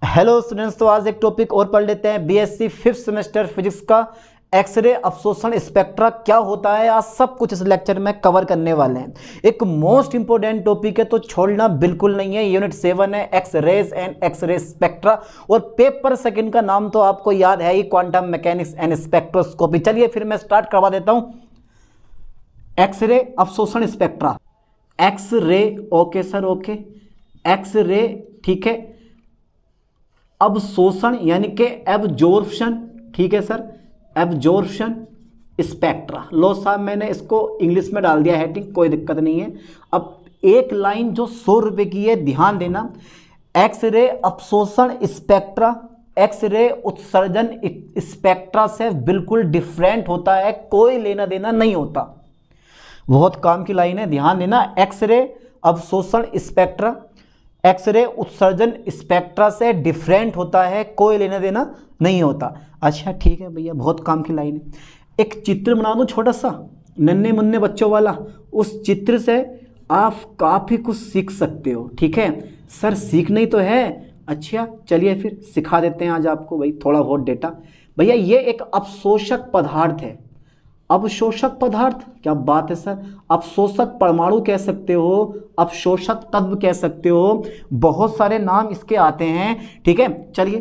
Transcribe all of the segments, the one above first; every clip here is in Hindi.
हेलो स्टूडेंट्स, तो आज एक टॉपिक और पढ़ लेते हैं। बीएससी 5th सेमेस्टर फिजिक्स का एक्सरे अवशोषण स्पेक्ट्रा क्या होता है, आज सब कुछ इस लेक्चर में कवर करने वाले हैं। एक मोस्ट इंपोर्टेंट टॉपिक है तो छोड़ना बिल्कुल नहीं है। यूनिट 7 है X rays and X ray spectra, और पेपर सेकंड का नाम तो आपको याद है ही, क्वांटम मैकेनिक्स एंड स्पेक्ट्रोस्कोपी। चलिए फिर मैं स्टार्ट करवा देता हूं। एक्सरे अवशोषण स्पेक्ट्रा, X ray, okay sir, okay, X ray, ठीक है। अवशोषण यानी कि एब्जॉर्प्शन, ठीक है सर, एब्जॉर्प्शन स्पेक्ट्रा। लो साहब, मैंने इसको इंग्लिश में डाल दिया हेडिंग, कोई दिक्कत नहीं है। अब एक लाइन जो 100 रुपये की है, ध्यान देना। एक्सरे अवशोषण स्पेक्ट्रा एक्सरे उत्सर्जन स्पेक्ट्रा से बिल्कुल डिफरेंट होता है, कोई लेना देना नहीं होता। बहुत काम की लाइन है, ध्यान देना। एक्सरे अवशोषण स्पेक्ट्रा एक्सरे उत्सर्जन स्पेक्ट्रा से डिफरेंट होता है, कोई लेना देना नहीं होता। अच्छा ठीक है भैया, बहुत काम की लाइन है। एक चित्र बना दूं छोटा सा, नन्हे मुन्ने बच्चों वाला। उस चित्र से आप काफ़ी कुछ सीख सकते हो, ठीक है सर। सीखना ही तो है। अच्छा चलिए फिर सिखा देते हैं आज आपको भाई थोड़ा बहुत डेटा। भैया ये एक अवशोषक पदार्थ है। अवशोषक पदार्थ, क्या बात है सर। अवशोषक परमाणु कह सकते हो, अवशोषक तत्व कह सकते हो, बहुत सारे नाम इसके आते हैं, ठीक है। चलिए,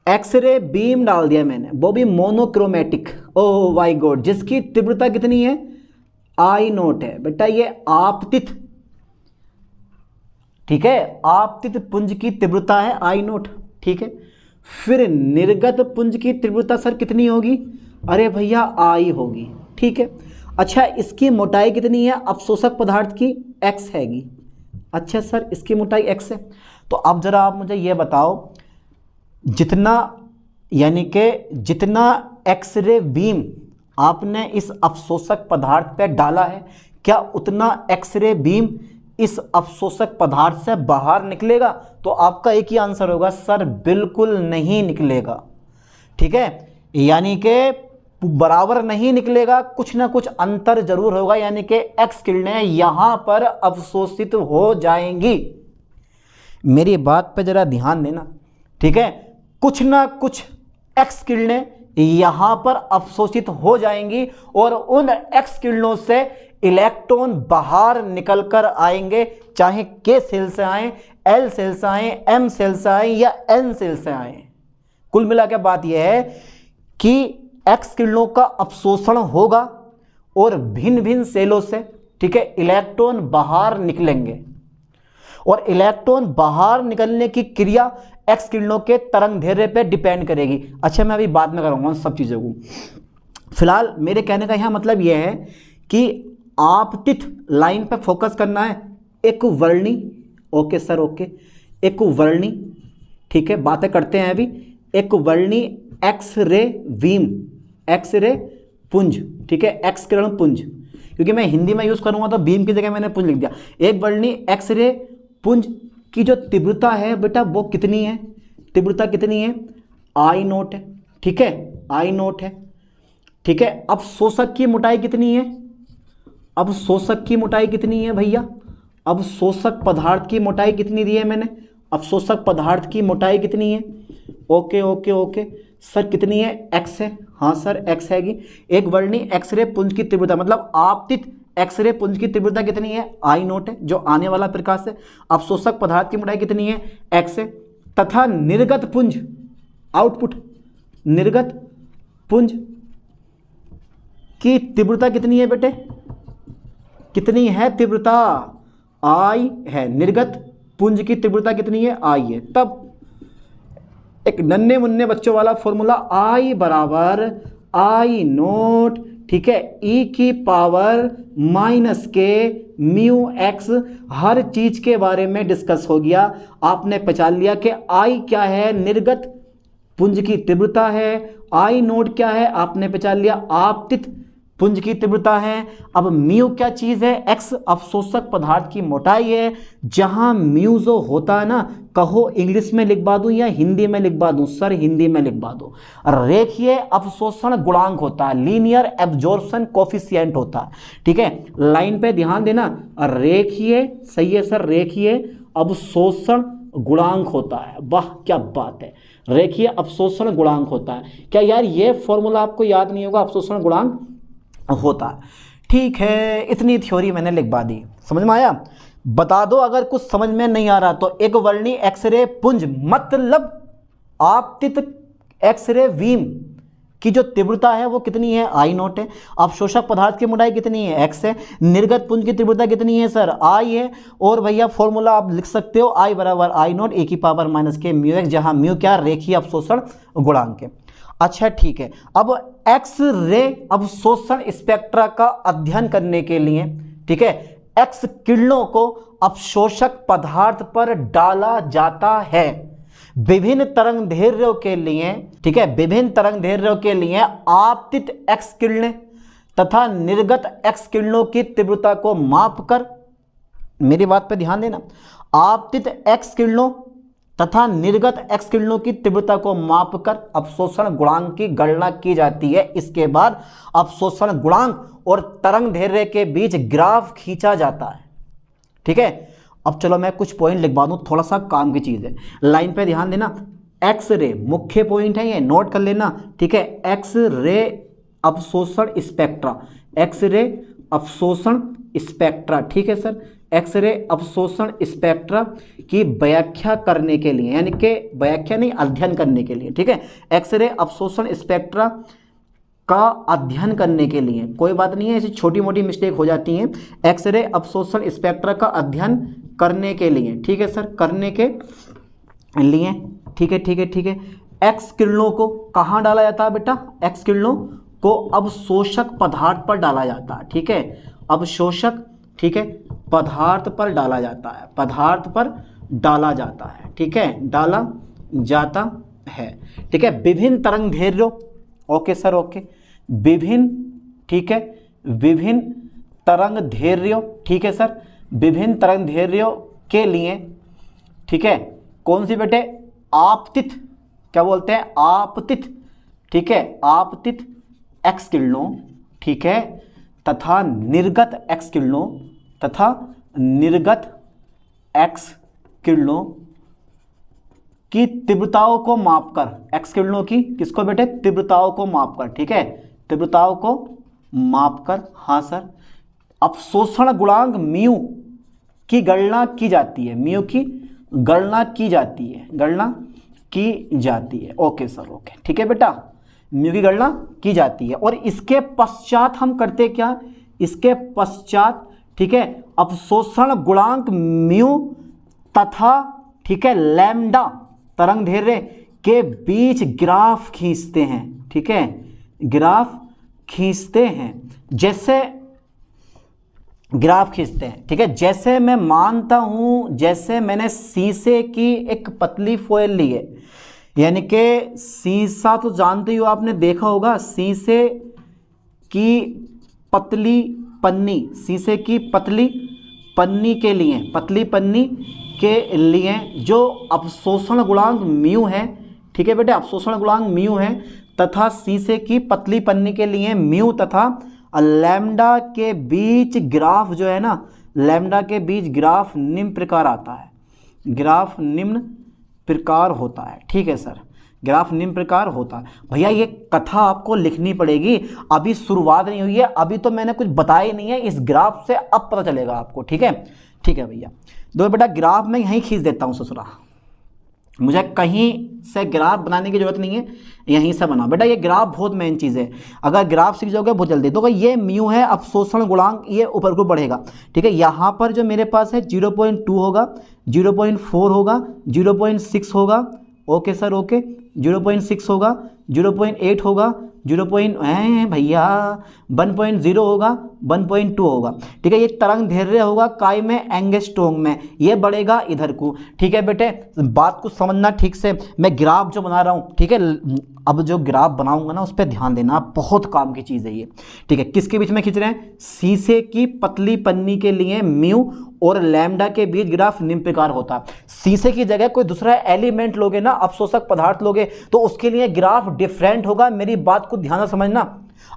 एक्सरे बीम डाल दिया मैंने, वो भी मोनोक्रोमेटिक। ओह माय गॉड, जिसकी तीव्रता कितनी है, आई नोट है बेटा। ये आपतित, ठीक है, आपतित पुंज की तीव्रता है आई नोट, ठीक है। फिर निर्गत पुंज की तीव्रता सर कितनी होगी, अरे भैया आई होगी, ठीक है। अच्छा इसकी मोटाई कितनी है अवशोषक पदार्थ की, एक्स हैगी। अच्छा सर इसकी मोटाई एक्स है। तो अब जरा आप मुझे ये बताओ, जितना यानी कि जितना एक्सरे बीम आपने इस अवशोषक पदार्थ पे डाला है, क्या उतना एक्सरे बीम इस अवशोषक पदार्थ से बाहर निकलेगा? तो आपका एक ही आंसर होगा सर, बिल्कुल नहीं निकलेगा, ठीक है। यानी कि बराबर नहीं निकलेगा, कुछ ना कुछ अंतर जरूर होगा, यानी कि एक्स किरणें यहां पर अवशोषित हो जाएंगी। मेरी बात पे जरा ध्यान देना, ठीक है। कुछ ना कुछ एक्स किरणें यहां पर अवशोषित हो जाएंगी, और उन एक्स किरणों से इलेक्ट्रॉन बाहर निकलकर आएंगे, चाहे के सेल से आए, एल सेल से आए, एम सेल से आए या एन सेल से आए। कुल मिलाकर बात यह है कि एक्स किरणों का अवशोषण होगा और भिन्न भिन्न सेलों से, ठीक है, इलेक्ट्रॉन बाहर निकलेंगे, और इलेक्ट्रॉन बाहर निकलने की क्रिया एक्स किरणों के तरंग दैर्ध्य पे डिपेंड करेगी। अच्छा मैं अभी बाद में करूंगा उन सब चीज़ों को। फिलहाल मेरे कहने का यहाँ मतलब यह है कि आपतित लाइन पे फोकस करना है। एक वर्णी, ओके सर, ओके, एक वर्णी, ठीक है, बातें करते हैं अभी। एक वर्णी एक्सरे बीम, एक्सरे पुंज, ठीक है, एक्स किरण पुंज, क्योंकि मैं हिंदी में यूज करूंगा तो बीम की जगह मैंने पुंज लिख दिया। एक वर्णी एक्सरे पुंज की जो तीव्रता है बेटा वो कितनी है, तीव्रता कितनी है, आई नोट है, ठीक है, आई नोट है, ठीक है। अब शोषक की मोटाई कितनी है, अब शोषक की मोटाई कितनी है भैया, अब शोषक पदार्थ की मोटाई कितनी दी है मैंने, अब शोषक पदार्थ की मोटाई कितनी है, ओके ओके ओके सर, कितनी है, एक्स है, हाँ सर एक्स हैगी। एक वर्णी एक्सरे पुंज की तीव्रता मतलब आपतित एक्सरे पुंज की तीव्रता कितनी है, आई नोट है, जो आने वाला प्रकाश है। अवशोषक पदार्थ की मोटाई कितनी है, एक्स है। तथा निर्गत पुंज, आउटपुट, निर्गत पुंज की तीव्रता कितनी है बेटे, कितनी है तीव्रता, आई है। निर्गत पुंज की तीव्रता कितनी है, आई है। तब एक नन्हे मुन्ने बच्चों वाला फॉर्मूला, आई बराबर आई नोट, ठीक है, ई की पावर माइनस के म्यू एक्स। हर चीज के बारे में डिस्कस हो गया, आपने पहचान लिया कि आई क्या है, निर्गत पुंज की तीव्रता है, आई नोट क्या है, आपने पहचान लिया, आपतित पुंज की तीव्रता है। अब म्यू क्या चीज है, एक्स अवशोषक पदार्थ की मोटाई है। जहां म्यू जो होता है ना, कहो इंग्लिश में लिखवा दूं या हिंदी में लिखवा दूं, सर हिंदी में लिखवा दो। रेखीय अवशोषण गुणांक होता है, लीनियर एब्जॉर्प्शन कोफिशिएंट होता है, ठीक है। लाइन पे ध्यान देना, रेखीय, सही है सर, रेखीय अवशोषण गुणांक होता है। वाह क्या बात है, रेखीय अवशोषण गुणांक होता है। क्या यार ये फॉर्मूला आपको याद नहीं होगा? अवशोषण गुणांक होता है। ठीक है, इतनी थ्योरी मैंने लिखवा दी, समझ में आया? बता दो अगर कुछ समझ में नहीं आ रहा तो। एक वर्णी एक्सरे पुंज मतलब आपतित एक्सरे बीम की जो तीव्रता है वो कितनी है? आई नॉट है। अवशोषक पदार्थ की मोटाई कितनी है? एक्स है। निर्गत पुंज की तीव्रता कितनी है सर? आई है। और भैया फॉर्मूला आप लिख सकते हो आई बराबर आई नॉट ए की पावर माइनस के म्यू एक्स, जहां म्यू क्या? रेखीय अवशोषण गुणांक है। अच्छा ठीक है, अब एक्स रे अवशोषण स्पेक्ट्रा का अध्ययन करने के लिए, ठीक है, एक्स किरणों को अवशोषक पदार्थ पर डाला जाता है विभिन्न तरंगदैर्घ्यों के लिए, ठीक है, विभिन्न तरंगदैर्घ्यों के लिए आपतित एक्स किरणें तथा निर्गत एक्स किरणों की तीव्रता को मापकर, मेरी बात पर ध्यान देना, आपतित एक्स किरणों तथा निर्गत एक्स किरणों की तीव्रता को मापकर अवशोषण गुणांक की गणना की जाती है। इसके बाद अवशोषण गुणांक और तरंगदैर्घ्य के बीच ग्राफ खींचा जाता है। ठीक है, अब चलो मैं कुछ पॉइंट लिखवा दूं, थोड़ा सा काम की चीज है, लाइन पे ध्यान देना। एक्स रे मुख्य पॉइंट है, ये नोट कर लेना। ठीक है, एक्स रे अवशोषण स्पेक्ट्रा, एक्स रे अवशोषण स्पेक्ट्रा, ठीक है सर, एक्स रे अवशोषण स्पेक्ट्रा की व्याख्या करने के लिए, यानी कि व्याख्या नहीं, अध्ययन करने के लिए, ठीक है, एक्स रे अवशोषण स्पेक्ट्रा का अध्ययन करने के लिए, कोई बात नहीं है, ऐसी छोटी मोटी मिस्टेक हो जाती हैं, एक्सरे अवशोषण स्पेक्ट्रा का अध्ययन करने के लिए, ठीक है सर, करने के लिए, ठीक है ठीक है ठीक है। एक्स किरणों को कहाँ डाला जाता है बेटा? एक्स किरणों को अवशोषक पदार्थ पर डाला जाता है, ठीक है, अवशोषक, ठीक है, पदार्थ पर डाला जाता है, पदार्थ पर डाला जाता है, ठीक है, डाला जाता है, ठीक है, विभिन्न तरंगदैर्घ्यों, ओके सर, ओके, विभिन्न, ठीक है, विभिन्न तरंगदैर्घ्यों, ठीक है सर, विभिन्न तरंगदैर्घ्यों के लिए, ठीक है, कौन सी बेटे? आपतित, क्या बोलते हैं? आपतित, ठीक है, आपतित एक्स किरणों, ठीक है, तथा निर्गत एक्स किरणों, तथा निर्गत एक्स किरणों की तीव्रताओं को मापकर, एक्स किरणों की किसको बेटे? तीव्रताओं को मापकर, ठीक है, तीव्रताओं को मापकर, हाँ सर, अवशोषण गुणांक म्यू की गणना की जाती है, म्यू की गणना की जाती है, गणना की जाती है, ओके सर, ओके, ठीक है बेटा, म्यू की गणना की जाती है। और इसके पश्चात हम करते क्या? इसके पश्चात, ठीक है, अवशोषण गुणांक म्यू तथा, ठीक है, लैम्डा तरंगदैर्घ्य के बीच ग्राफ खींचते हैं, ठीक है, ग्राफ खींचते हैं, जैसे ग्राफ खींचते हैं, ठीक है, जैसे मैं मानता हूं, जैसे मैंने शीशे की एक पतली फॉयल ली है, यानी कि शीशा तो जानते हो, आपने देखा होगा, शीशे की पतली पन्नी, शीशे की पतली पन्नी के लिए, पतली पन्नी के लिए जो अवशोषण गुणांक म्यू है, ठीक है बेटे, अवशोषण गुणांक म्यू है, तथा शीशे की पतली पन्नी के लिए म्यू तथा लैम्डा के बीच ग्राफ जो है ना, लैम्डा के बीच ग्राफ निम्न प्रकार आता है, ग्राफ निम्न प्रकार होता है, ठीक है सर, ग्राफ निम्न प्रकार होता है। भैया ये कथा आपको लिखनी पड़ेगी, अभी शुरुआत नहीं हुई है, अभी तो मैंने कुछ बताया नहीं है, इस ग्राफ से अब पता चलेगा आपको, ठीक है, ठीक है भैया। दो बेटा ग्राफ मैं यहीं खींच देता हूँ ससुरा, मुझे कहीं से ग्राफ बनाने की जरूरत नहीं है, यहीं से बना बेटा, ये ग्राफ बहुत मेन चीज़ है, अगर ग्राफ सीख जाओगे बहुत जल्दी। तो ये म्यू है अवशोषण गुणांक, ये ऊपर को बढ़ेगा, ठीक है, यहाँ पर जो मेरे पास है 0.2 होगा, 0.4 होगा, 0.6 होगा, ओके सर, ओके, 0.6 होगा, 0.8 होगा, 0. भैया 1.0 होगा, 1.2 होगा, ठीक है, ये तरंगदैर्घ्य होगा काय में? एंगस्ट्रॉम में, ये बढ़ेगा इधर को, ठीक है बेटे, बात को समझना ठीक से, मैं ग्राफ जो बना रहा हूँ, ठीक है, अब जो ग्राफ बनाऊंगा ना उस पर ध्यान देना, बहुत काम की चीज़ है ये, ठीक है, किसके बीच में खींच रहे हैं? शीशे की पतली पन्नी के लिए म्यू और लैम्डा के बीच ग्राफ निम्न प्रकार होता है। शीशे की जगह कोई दूसरा एलिमेंट लोगे ना, अवशोषक पदार्थ लोगे, तो उसके लिए ग्राफ डिफरेंट होगा, मेरी बात को ध्यान से समझना।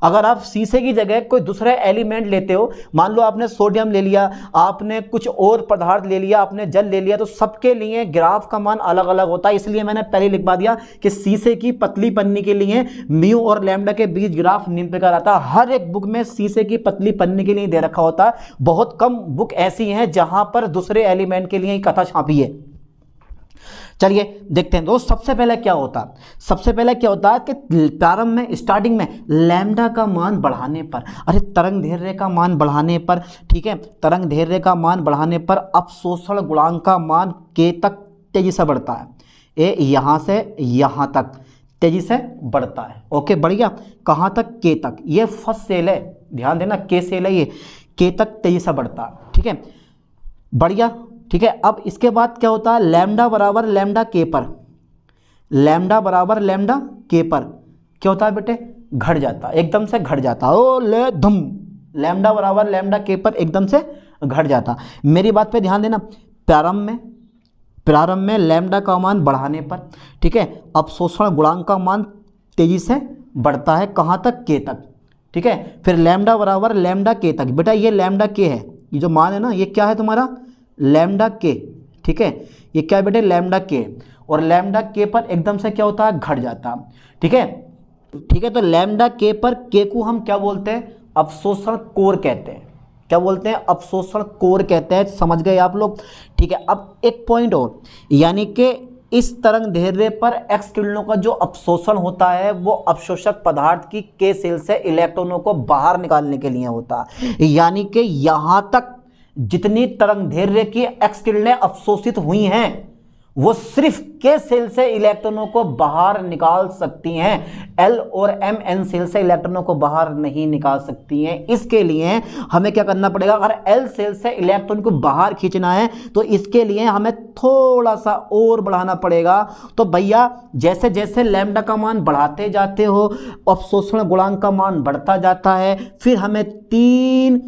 अगर आप शीशे की जगह कोई दूसरा एलिमेंट लेते हो, मान लो आपने सोडियम ले लिया, आपने कुछ और पदार्थ ले लिया, आपने जल ले लिया, तो सबके लिए ग्राफ का मान अलग अलग होता है। इसलिए मैंने पहले लिखवा दिया कि शीशे की पतली पन्नी के लिए म्यू और लैम्डा के बीच ग्राफ निम्न प्रकार आता है। हर एक बुक में शीशे की पतली पन्नी के लिए दे रखा होता है। बहुत कम बुक ऐसी हैं जहां पर दूसरे एलिमेंट के लिए कथा छापी है। चलिए देखते हैं दोस्त, सबसे पहले क्या होता है कि प्रारंभ में, स्टार्टिंग में लैम्डा का मान बढ़ाने पर, अरे तरंग दैर्ध्य का मान बढ़ाने पर, ठीक है, तरंग दैर्ध्य का मान बढ़ाने पर अपशोषण गुणांक का मान के तक तेजी से बढ़ता है। ए यहाँ से यहाँ तक तेजी से बढ़ता है। ओके, बढ़िया। कहाँ तक? के तक। ये फर्स्ट सेल है, ध्यान देना, के सेल है ये, के तक तेजी से बढ़ता है। ठीक है, बढ़िया। ठीक है, अब इसके बाद क्या होता है? लैम्डा बराबर लैम्डा के पर, लैम्डा बराबर लैम्डा के पर क्या होता है बेटे? घट जाता है, एकदम से घट जाता है। ओ ले धम, लैम्डा बराबर लैम्डा के पर एकदम से घट जाता। मेरी बात पे ध्यान देना, प्रारंभ में लैम्डा का मान बढ़ाने पर, ठीक है, अपशोषण गुणांक का मान तेजी से बढ़ता है। कहाँ तक? के तक। ठीक है, फिर लैम्डा बराबर लैम्डा के तक। बेटा ये लैम्डा के है, ये जो मान है ना, ये क्या है तुम्हारा? लैम्डा के। ठीक है, ये क्या है बेटे? लैम्डा के। और लैम्डा के पर एकदम से क्या होता है? घट जाता। ठीक है, ठीक है, तो लैम्डा के पर के को हम क्या बोलते हैं? अपशोषण कोर कहते हैं। क्या बोलते हैं? अपशोषण कोर कहते हैं। समझ गए आप लोग? ठीक है, अब एक पॉइंट और, यानी कि इस तरंग दैर्ध्य पर एक्स किरणों का जो अपशोषण होता है वो अवशोषक पदार्थ की के सेल से इलेक्ट्रॉनों को बाहर निकालने के लिए होता है। यानी कि यहां तक जितनी तरंग दैर्ध्य की एक्स किरणें अवशोषित हुई हैं वो सिर्फ के सेल से इलेक्ट्रॉनों को बाहर निकाल सकती हैं। एल और एम एन सेल से इलेक्ट्रॉनों को बाहर नहीं निकाल सकती हैं। इसके लिए हमें क्या करना पड़ेगा? अगर एल सेल से इलेक्ट्रॉन को बाहर खींचना है तो इसके लिए हमें थोड़ा सा और बढ़ाना पड़ेगा। तो भैया जैसे जैसे लैम्डा का मान बढ़ाते जाते हो, अपशोषण गुणांक का मान बढ़ता जाता है। फिर हमें 3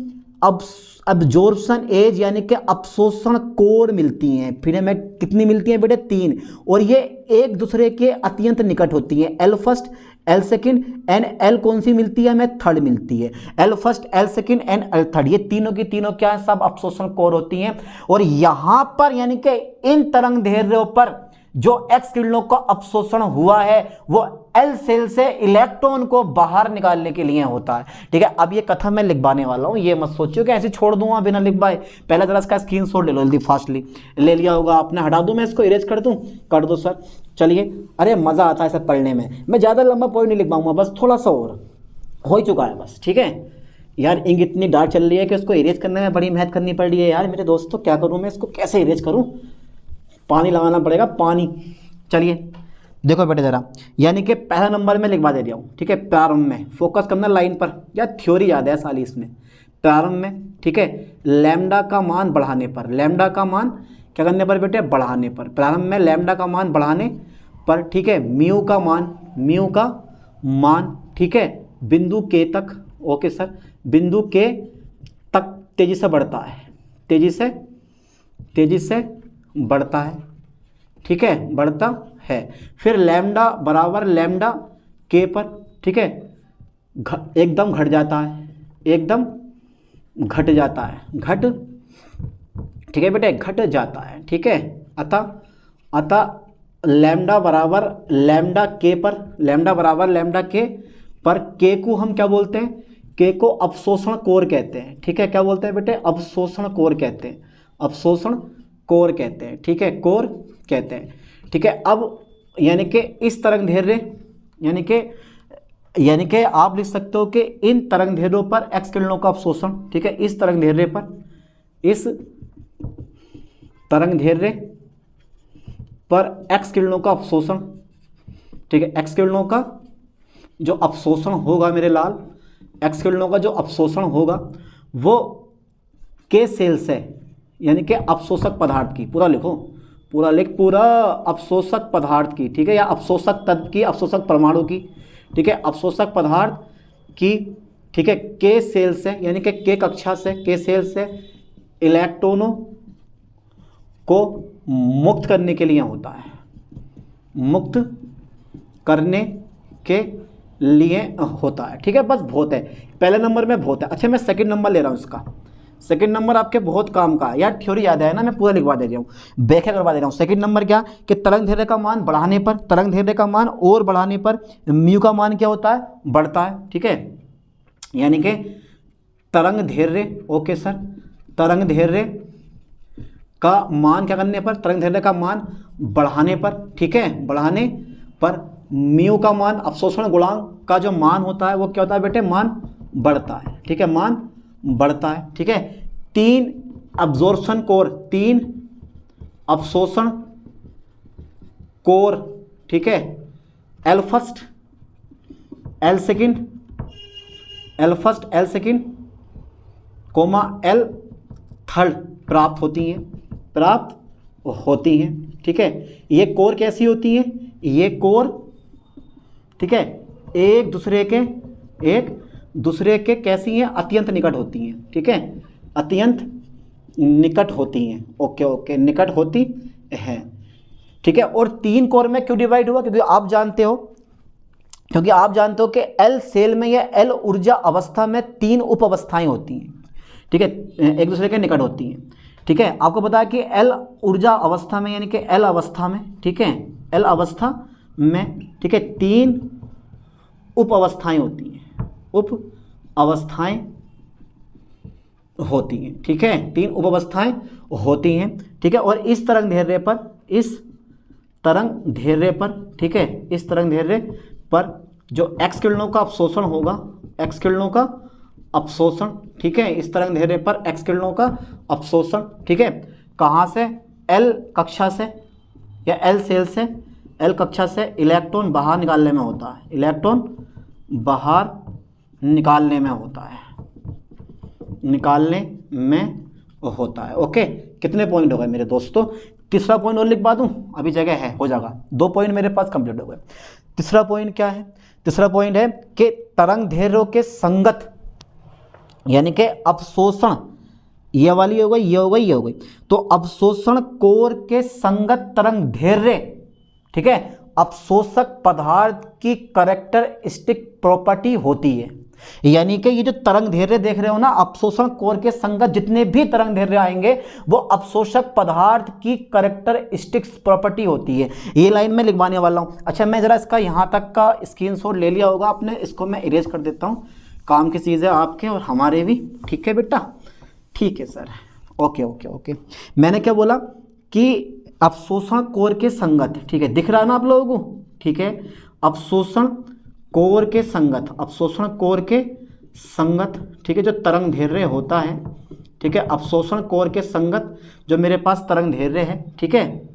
अब्जॉर्प्शन एज यानी कि अपशोषण कोर मिलती हैं। फिर हमें कितनी मिलती हैं बेटे? 3। और ये एक दूसरे के अत्यंत निकट होती हैं। L first, L second and L कौन सी मिलती है? हमें थर्ड मिलती है। L first, L second and L third, ये तीनों की तीनों क्या है? सब अपशोषण कोर होती हैं। और यहां पर यानी कि इन तरंग दैर्ध्यों पर जो एक्स किरणों का अपशोषण हुआ है वो एल सेल से इलेक्ट्रॉन को बाहर निकालने के लिए होता है। ठीक है, अब ये कथा मैं लिखवाने वाला हूं, ये मत सोचियो कि ऐसे छोड़ दूंगा बिना लिखवाए। पहले जरा इसका स्क्रीनशॉट ले लो जल्दी, फास्टली ले लिया होगा आपने। हटा दूं मैं इसको, इरेज कर दूं? कर दो सर। चलिए, अरे मजा आता है सब पढ़ने में। मैं ज्यादा लंबा पॉइंट नहीं लिखवाऊंगा, बस थोड़ा सा और हो ही चुका है बस। ठीक है यार, इंक इतनी डार्क चल रही है कि उसको इरेज करने में बड़ी मेहनत करनी पड़ रही है यार मेरे दोस्तों। क्या करूं मैं इसको, कैसे इरेज करूं? पानी लगाना पड़ेगा, पानी। चलिए देखो बेटे जरा, यानी कि पहला नंबर में लिखवा दे रहा हूँ। ठीक है, प्रारंभ में फोकस करना लाइन पर, या थ्योरी याद है साली इसमें। प्रारंभ में, ठीक है, लैम्डा का मान बढ़ाने पर, लैम्डा का मान क्या करने पर बेटे? बढ़ाने पर। प्रारंभ में लैम्डा का मान बढ़ाने पर, ठीक है, म्यू का मान, ठीक है, बिंदु के तक, ओके सर, बिंदु के तक तेजी से बढ़ता है, तेजी से बढ़ता है। ठीक है, बढ़ता है। फिर लैम्डा बराबर लैम्डा के पर, ठीक है, एकदम घट जाता है, एकदम घट जाता है, ठीक है बेटे, घट जाता है। ठीक है, अतः लैम्डा बराबर लैम्डा के पर, लैम्डा बराबर लैम्डा के पर के को हम क्या बोलते हैं? के को अपशोषण कोर कहते हैं। ठीक है, क्या बोलते हैं बेटे? अपशोषण कोर कहते हैं, अपशोषण कोर कहते हैं। ठीक है, कोर कहते हैं। ठीक है, अब यानी कि इस तरंग दैर्ध्य, यानी कि आप लिख सकते हो कि इन तरंग दैर्ध्यों पर एक्स किरणों का अपशोषण, ठीक है, इस तरंग दैर्ध्य पर, इस तरंग दैर्ध्य पर एक्स किरणों का अपशोषण, ठीक है, एक्स किरणों का जो अपशोषण होगा मेरे लाल, एक्स किरणों का जो अपशोषण होगा वो के सेल से, यानी कि अपशोषक पदार्थ की, पूरा लिखो, पूरा लिख, पूरा अपशोषक पदार्थ की, ठीक है, या अपशोषक तत्व की, अपशोषक परमाणु की, ठीक है, अपशोषक पदार्थ की, ठीक है, के सेल से, यानी कि के कक्षा से, के सेल से इलेक्ट्रॉनों को मुक्त करने के लिए होता है, मुक्त करने के लिए होता है। ठीक है, बस बहुत है, पहले नंबर में बहुत है। अच्छा मैं सेकंड नंबर ले रहा हूँ इसका, सेकंड नंबर आपके बहुत काम का है यार, थ्योरी याद है ना, मैं पूरा लिखवा दे रहा हूँ, व्याख्या करवा दे रहा हूँ। सेकंड नंबर क्या कि तरंग दैर्ध्य का मान बढ़ाने पर, तरंग दैर्ध्य का मान और बढ़ाने पर म्यू का मान क्या होता है, बढ़ता है। ठीक है, यानी कि तरंग दैर्ध्य, ओके सर, तरंग दैर्ध्य का मान क्या करने पर, तरंग दैर्ध्य का मान बढ़ाने पर, ठीक है, बढ़ाने पर म्यू का मान, अवशोषण गुणांक का जो मान होता है वो क्या होता है बेटे, मान बढ़ता है। ठीक है, मान बढ़ता है। ठीक है, 3 अब्जॉर्प्शन कोर, 3 अवशोषण कोर, ठीक है, L first L second, L first L second comma L third प्राप्त होती हैं, प्राप्त होती हैं। ठीक है, ये कोर कैसी होती हैं, ये कोर, ठीक है, एक दूसरे के कैसी हैं, अत्यंत निकट होती हैं। ठीक है, अत्यंत निकट होती हैं, ओके ओके, निकट होती हैं। ठीक है, और 3 कोर में क्यों डिवाइड हुआ, क्योंकि आप जानते हो कि एल सेल में या एल ऊर्जा अवस्था में 3 उप अवस्थाएं होती हैं। ठीक है, एक दूसरे के निकट होती हैं। ठीक है, आपको पता है कि एल ऊर्जा अवस्था में, यानी कि एल अवस्था में, ठीक है, एल अवस्था में, ठीक है, 3 उप अवस्थाएं होती हैं, उप अवस्थाएं होती हैं। ठीक है, 3 उप अवस्थाएं होती हैं। ठीक है, और इस तरंग दैर्ध्य पर, इस तरंग दैर्ध्य पर, ठीक है, इस तरंग दैर्ध्य पर जो एक्स किरणों का अवशोषण होगा, एक्स किरणों का अवशोषण, ठीक है, इस तरंग दैर्ध्य पर एक्स किरणों का अवशोषण, ठीक है, कहाँ से, एल कक्षा से या एल सेल से, एल कक्षा से इलेक्ट्रॉन बाहर निकालने में होता है, इलेक्ट्रॉन बाहर निकालने में होता है, निकालने में होता है। ओके, कितने पॉइंट हो गए मेरे दोस्तों, तीसरा पॉइंट और लिखवा दूं, अभी जगह है, हो जाएगा, 2 पॉइंट मेरे पास कंप्लीट हो गए। तीसरा पॉइंट क्या है, तीसरा पॉइंट है कि तरंग दैर्ध्यों के संगत, यानी कि अवशोषण, ये वाली हो गई, ये हो गई, ये हो गई, तो अवशोषण कोर के संगत तरंग दैर्ध्य, ठीक है, अवशोषक पदार्थ की कैरेक्टरिस्टिक प्रॉपर्टी होती है। यानी कि ये जो तरंग दैर्ध्य देख रहे हो ना, अवशोषण कोर के संगत जितने भी तरंग दैर्ध्य आएंगे वो अवशोषक पदार्थ की कैरेक्टरिस्टिक्स प्रॉपर्टी होती है। ये लाइन में लिखवाने वाला हूँ। अच्छा, मैं जरा इसका यहाँ तक का स्क्रीनशॉट ले लिया होगा आपने, इसको मैं इरेज कर देता हूँ, काम की चीज़ है आपके और हमारे भी। ठीक है बेटा, ठीक है सर, ओके ओके ओके। मैंने क्या बोला कि अवशोषण कोर के संगत, ठीक है, दिख रहा है ना आप लोगों को, ठीक है, अवशोषण कोर के संगत, अवशोषण कोर के संगत, ठीक है, जो तरंग दैर्ध्य होता है, ठीक है, अवशोषण कोर के संगत जो मेरे पास तरंग दैर्ध्य है, ठीक है,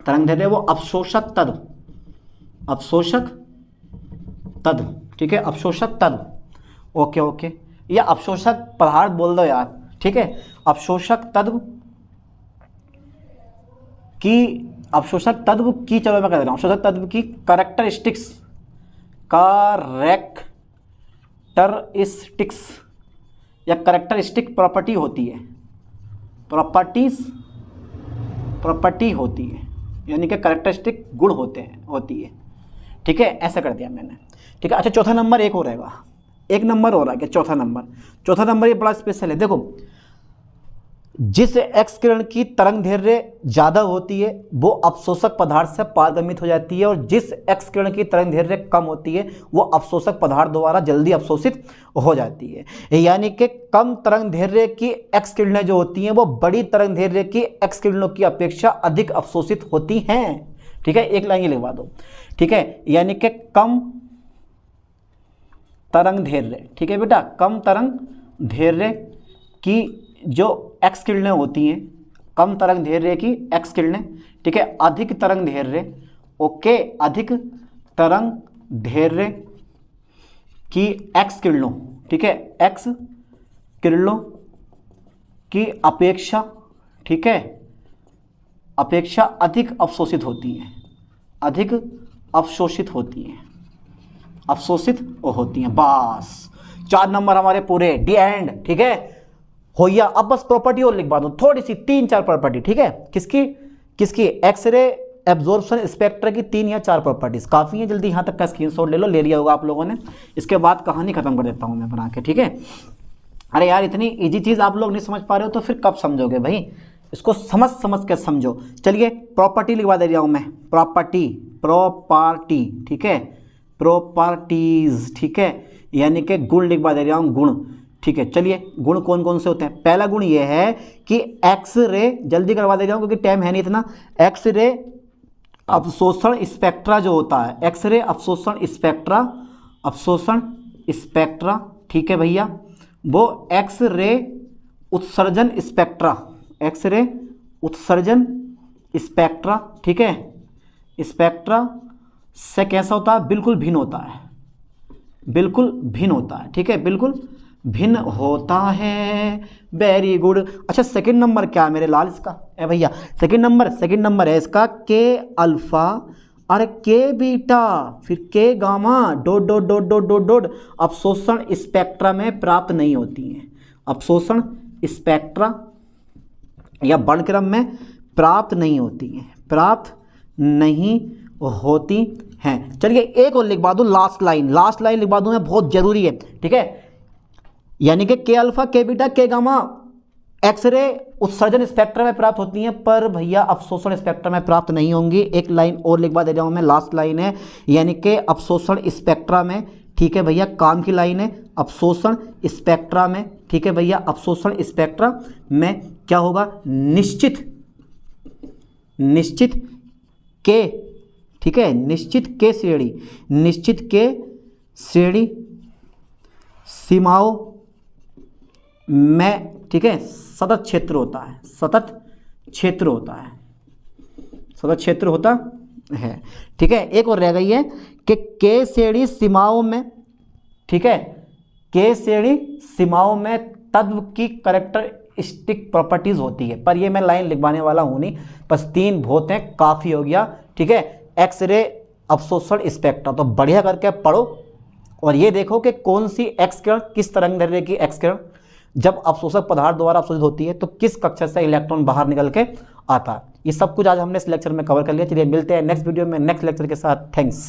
तरंग दैर्ध्य वो अवशोषक तत्व, अवशोषक तत्व, ठीक है, अवशोषक तत्व, ओके ओके, या अवशोषक पदार्थ बोल दो यार, ठीक है, अवशोषक तत्व की, अवशोषक तत्व की, चलो मैं कह दे रहा हूँ, अवशोषक तत्व की कैरेक्टरिस्टिक्स, कैरेक्टरिस्टिक्स या कैरेक्टरिस्टिक प्रॉपर्टी होती है, प्रॉपर्टी होती है, यानी कि कैरेक्टरिस्टिक गुण होते हैं, होती है। ठीक है, ऐसा कर दिया मैंने। ठीक है, अच्छा चौथा नंबर एक और रहेगा, एक नंबर हो रहा है कि चौथा नंबर ये बड़ा स्पेशल है। देखो, जिस एक्स किरण की तरंग दैर्ध्य ज़्यादा होती है वो अवशोषक पदार्थ से पारगमित हो जाती है, और जिस एक्स किरण की तरंग दैर्ध्य कम होती है वो अवशोषक पदार्थ द्वारा जल्दी अवशोषित हो जाती है। यानी कि कम तरंग दैर्ध्य की एक्स किरणें जो होती हैं वो बड़ी तरंग दैर्ध्य की एक्स किरणों की अपेक्षा अधिक अवशोषित होती हैं। ठीक है, एक लाइन ये लिखवा दो। ठीक है, यानी कि कम तरंग दैर्ध्य, ठीक है बेटा, कम तरंग दैर्ध्य की जो एक्स किरणें होती हैं, कम तरंग दैर्ध्य की एक्स किरणें, ठीक है, अधिक तरंग दैर्ध्य, ओके, अधिक तरंग दैर्ध्य की एक्स किरणों, ठीक है, एक्स किरणों की अपेक्षा, ठीक है, अपेक्षा अधिक अवशोषित होती हैं, अधिक अवशोषित होती हैं, अवशोषित होती हैं। बस 4 नंबर हमारे पूरे, डी एंड। ठीक है, हो या अब बस प्रॉपर्टी और लिखवा दो थोड़ी सी, 3-4 प्रॉपर्टी। ठीक है, किसकी, एक्सरे एब्जॉर्प्शन स्पेक्ट्रा की 3 या 4 प्रॉपर्टीज काफ़ी है। जल्दी यहाँ तक का स्क्रीनशॉट ले लो, ले लिया होगा आप लोगों ने। इसके बाद कहानी खत्म कर देता हूँ मैं बना के, ठीक है। अरे यार इतनी इजी चीज़ आप लोग नहीं समझ पा रहे हो तो फिर कब समझोगे भाई, इसको समझ समझ के समझो। चलिए प्रॉपर्टी लिखवा दे रहा हूँ मैं, प्रॉपर्टी, ठीक है, प्रॉपर्टीज, ठीक है, यानी कि गुण लिखवा दे रहा हूँ, गुण, ठीक है। चलिए गुण कौन कौन से होते हैं। पहला गुण ये है कि एक्स रे, जल्दी करवा दे रहा हूँ क्योंकि टाइम है नहीं इतना, एक्स रे अवशोषण स्पेक्ट्रा जो होता है, एक्स रे अवशोषण स्पेक्ट्रा, ठीक है भैया, वो एक्स रे उत्सर्जन स्पेक्ट्रा, एक्स रे उत्सर्जन स्पेक्ट्रा, ठीक है, स्पेक्ट्रा से कैसा होता है, बिल्कुल भिन्न होता है, बिल्कुल भिन्न होता है, ठीक है, बिल्कुल भिन्न होता है। Very good. अच्छा सेकंड नंबर क्या है मेरे लाल इसका, ए भैया सेकंड नंबर है इसका के अल्फा और के बीटा, फिर के gamma, dot dot dot dot dot dot, अवशोषण स्पेक्ट्रा में प्राप्त नहीं होती हैं, अवशोषण स्पेक्ट्रा या वर्णक्रम में प्राप्त नहीं होती हैं, प्राप्त नहीं होती हैं। चलिए एक और लिखवा दूँ, लास्ट लाइन लिखवा दूँ मैं, बहुत जरूरी है, ठीक है। यानी कि के अल्फा, के बीटा, के गामा एक्सरे उत्सर्जन स्पेक्ट्रम में प्राप्त होती हैं पर भैया अवशोषण स्पेक्ट्रम में प्राप्त नहीं होंगी। एक लाइन और लिखवा दे रहा हूँ मैं, लास्ट लाइन है, यानी कि अवशोषण स्पेक्ट्रा में, ठीक है भैया, काम की लाइन है, अवशोषण स्पेक्ट्रा में, ठीक है भैया, अवशोषण स्पेक्ट्रा में क्या होगा, निश्चित के, ठीक है, निश्चित के श्रेणी सीमाओं में, ठीक है, सतत क्षेत्र होता है, सतत क्षेत्र होता है, ठीक है। एक और रह गई है कि के श्रेणी सीमाओं में, ठीक है, के श्रेणी सीमाओं में तत्व की कैरेक्टरिस्टिक प्रॉपर्टीज होती है, पर ये मैं लाइन लिखवाने वाला हूँ नहीं, बस 3 बहुत हैं, काफ़ी हो गया, ठीक है। एक्सरे अवशोषण स्पेक्ट्रा तो बढ़िया करके पढ़ो और ये देखो कि कौन सी एक्स किरण, किस तरंगदैर्घ्य की एक्स किरण जब अवशोषक पदार्थ द्वारा अवशोषित होती है तो किस कक्षा से इलेक्ट्रॉन बाहर निकल के आता है। ये सब कुछ आज हमने इस लेक्चर में कवर कर लिया। चलिए मिलते हैं नेक्स्ट वीडियो में नेक्स्ट लेक्चर के साथ। थैंक्स।